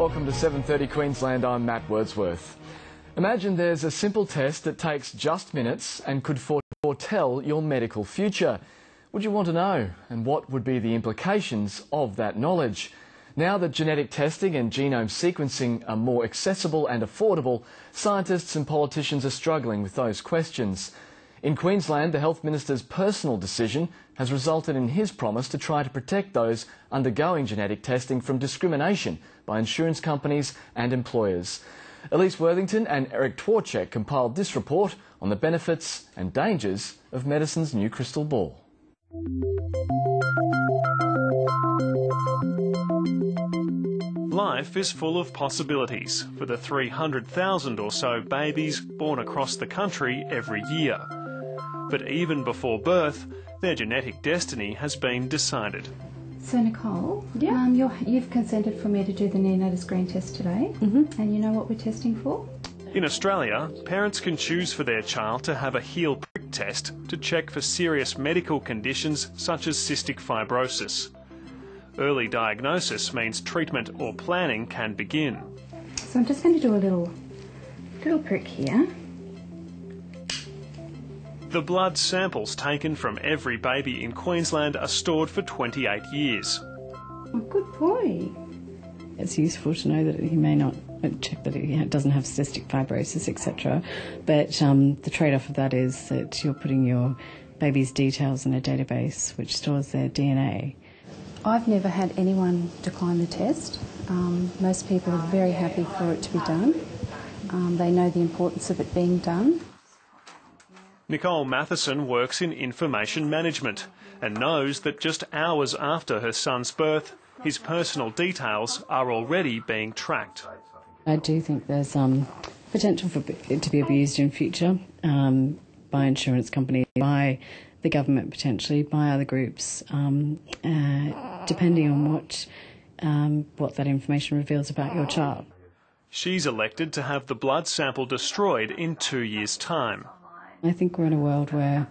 welcome to 7:30 Queensland. I'm Matt Wordsworth. Imagine there's a simple test that takes just minutes and could foretell your medical future. Would you want to know? And what would be the implications of that knowledge? Now that genetic testing and genome sequencing are more accessible and affordable, scientists and politicians are struggling with those questions. In Queensland, the Health Minister's personal decision has resulted in his promise to try to protect those undergoing genetic testing from discrimination by insurance companies and employers. Elise Worthington and Eric Twarchek compiled this report on the benefits and dangers of medicine's new crystal ball. Life is full of possibilities for the 300,000 or so babies born across the country every year. But even before birth, their genetic destiny has been decided. So Nicole, you've consented for me to do the neonatal screen test today, and you know what we're testing for? In Australia, parents can choose for their child to have a heel prick test to check for serious medical conditions such as cystic fibrosis. Early diagnosis means treatment or planning can begin. So I'm just going to do a little prick here. The blood samples taken from every baby in Queensland are stored for 28 years. Oh, good boy. It's useful to know that he may not check that he doesn't have cystic fibrosis, etc. But the trade-off of that is that you're putting your baby's details in a database which stores their DNA. I've never had anyone decline the test. Most people are very happy for it to be done. They know the importance of it being done. Nicole Matheson works in information management and knows that just hours after her son's birth, his personal details are already being tracked. I do think there's potential for it to be abused in future by insurance companies, by the government potentially, by other groups, depending on what that information reveals about your child. She's elected to have the blood sample destroyed in 2 years' time. I think we're in a world where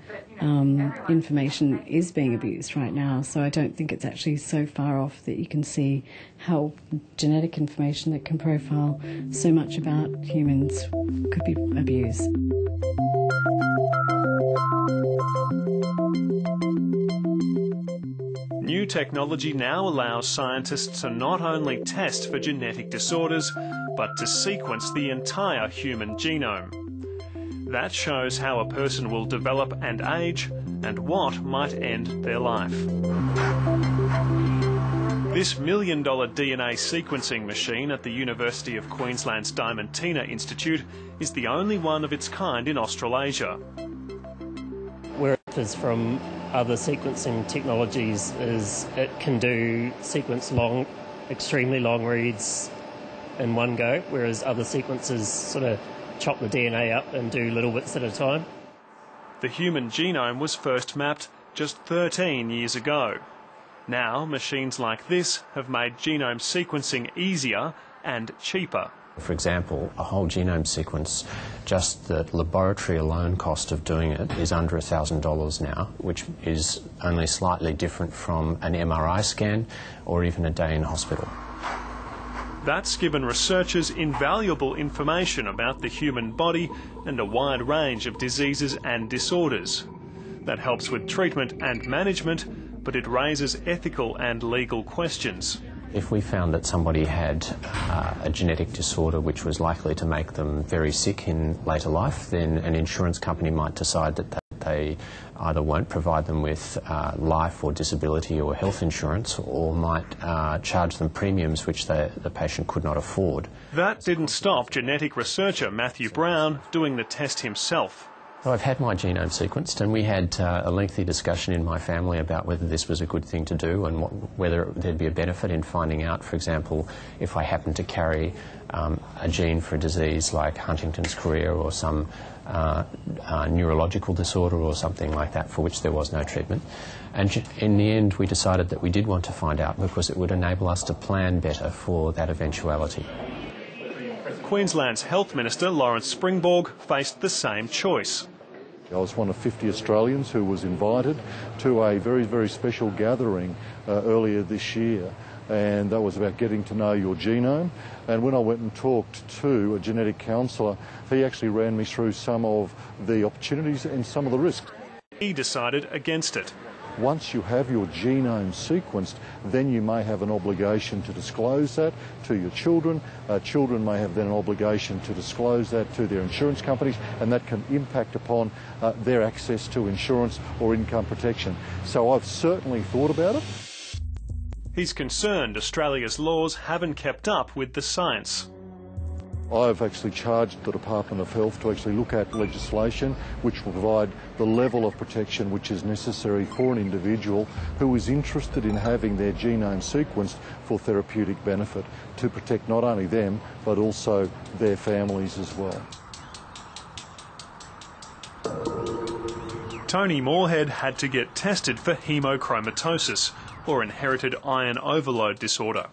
information is being abused right now, so I don't think it's actually so far off that you can see how genetic information that can profile so much about humans could be abused. New technology now allows scientists to not only test for genetic disorders, but to sequence the entire human genome. That shows how a person will develop and age, and what might end their life. This $1 million DNA sequencing machine at the University of Queensland's Diamantina Institute is the only one of its kind in Australasia. Where it differs from other sequencing technologies is it can sequence extremely long reads in one go, whereas other sequences sort of chop the DNA up and do little bits at a time. The human genome was first mapped just 13 years ago. Now, machines like this have made genome sequencing easier and cheaper. For example, a whole genome sequence, just the laboratory alone cost of doing it is under $1,000 now, which is only slightly different from an MRI scan or even a day in hospital. That's given researchers invaluable information about the human body and a wide range of diseases and disorders. That helps with treatment and management, but it raises ethical and legal questions. If we found that somebody had a genetic disorder which was likely to make them very sick in later life, then an insurance company might decide that they either won't provide them with life or disability or health insurance, or might charge them premiums which the patient could not afford. That didn't stop genetic researcher Matthew Brown doing the test himself. So I've had my genome sequenced, and we had a lengthy discussion in my family about whether this was a good thing to do and whether there'd be a benefit in finding out, for example, if I happened to carry a gene for a disease like Huntington's chorea or some neurological disorder or something like that for which there was no treatment. And in the end, we decided that we did want to find out because it would enable us to plan better for that eventuality. Queensland's Health Minister Lawrence Springborg faced the same choice. I was one of 50 Australians who was invited to a very, very special gathering earlier this year, and that was about getting to know your genome. And when I went and talked to a genetic counsellor, he actually ran me through some of the opportunities and some of the risks. He decided against it. Once you have your genome sequenced, then you may have an obligation to disclose that to your children. Children may have then an obligation to disclose that to their insurance companies, and that can impact upon their access to insurance or income protection. So I've certainly thought about it. He's concerned Australia's laws haven't kept up with the science. I've actually charged the Department of Health to actually look at legislation which will provide the level of protection which is necessary for an individual who is interested in having their genome sequenced for therapeutic benefit, to protect not only them but also their families as well. Tony Moorhead had to get tested for hemochromatosis, or inherited iron overload disorder.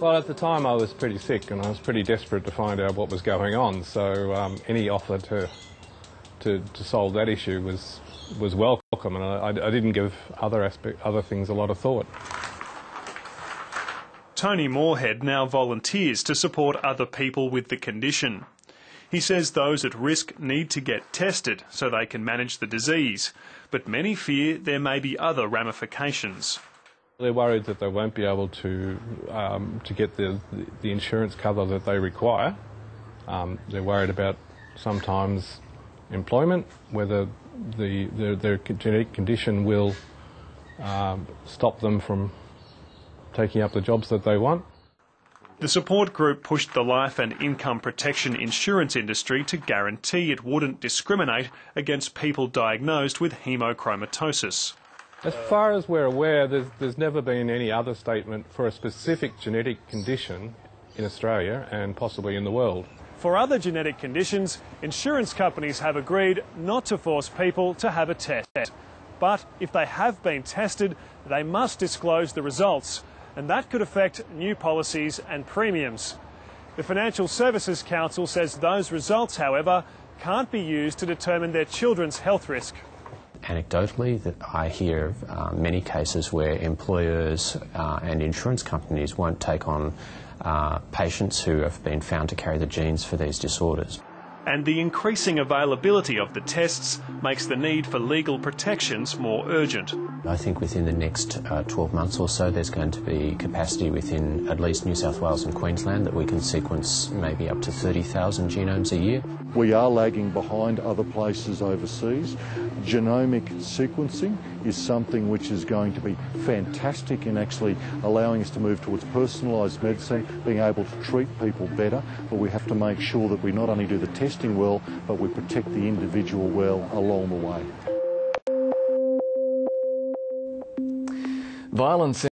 Well, at the time I was pretty sick and I was pretty desperate to find out what was going on, so any offer to solve that issue was welcome, and I didn't give other things a lot of thought. Tony Moorhead now volunteers to support other people with the condition. He says those at risk need to get tested so they can manage the disease, but many fear there may be other ramifications. They're worried that they won't be able to get the insurance cover that they require. They're worried about sometimes employment, whether their genetic condition will stop them from taking up the jobs that they want. The support group pushed the life and income protection insurance industry to guarantee it wouldn't discriminate against people diagnosed with hemochromatosis. As far as we're aware, there's never been any other statement for a specific genetic condition in Australia and possibly in the world. For other genetic conditions, insurance companies have agreed not to force people to have a test. But if they have been tested, they must disclose the results, and that could affect new policies and premiums. The Financial Services Council says those results, however, can't be used to determine their children's health risk. Anecdotally, that I hear of many cases where employers and insurance companies won't take on patients who have been found to carry the genes for these disorders. And the increasing availability of the tests makes the need for legal protections more urgent. I think within the next 12 months or so there's going to be capacity within at least New South Wales and Queensland that we can sequence maybe up to 30,000 genomes a year. We are lagging behind other places overseas. Genomic sequencing is something which is going to be fantastic in actually allowing us to move towards personalised medicine, being able to treat people better, but we have to make sure that we not only do the testing well, but we protect the individual well along the way. Violence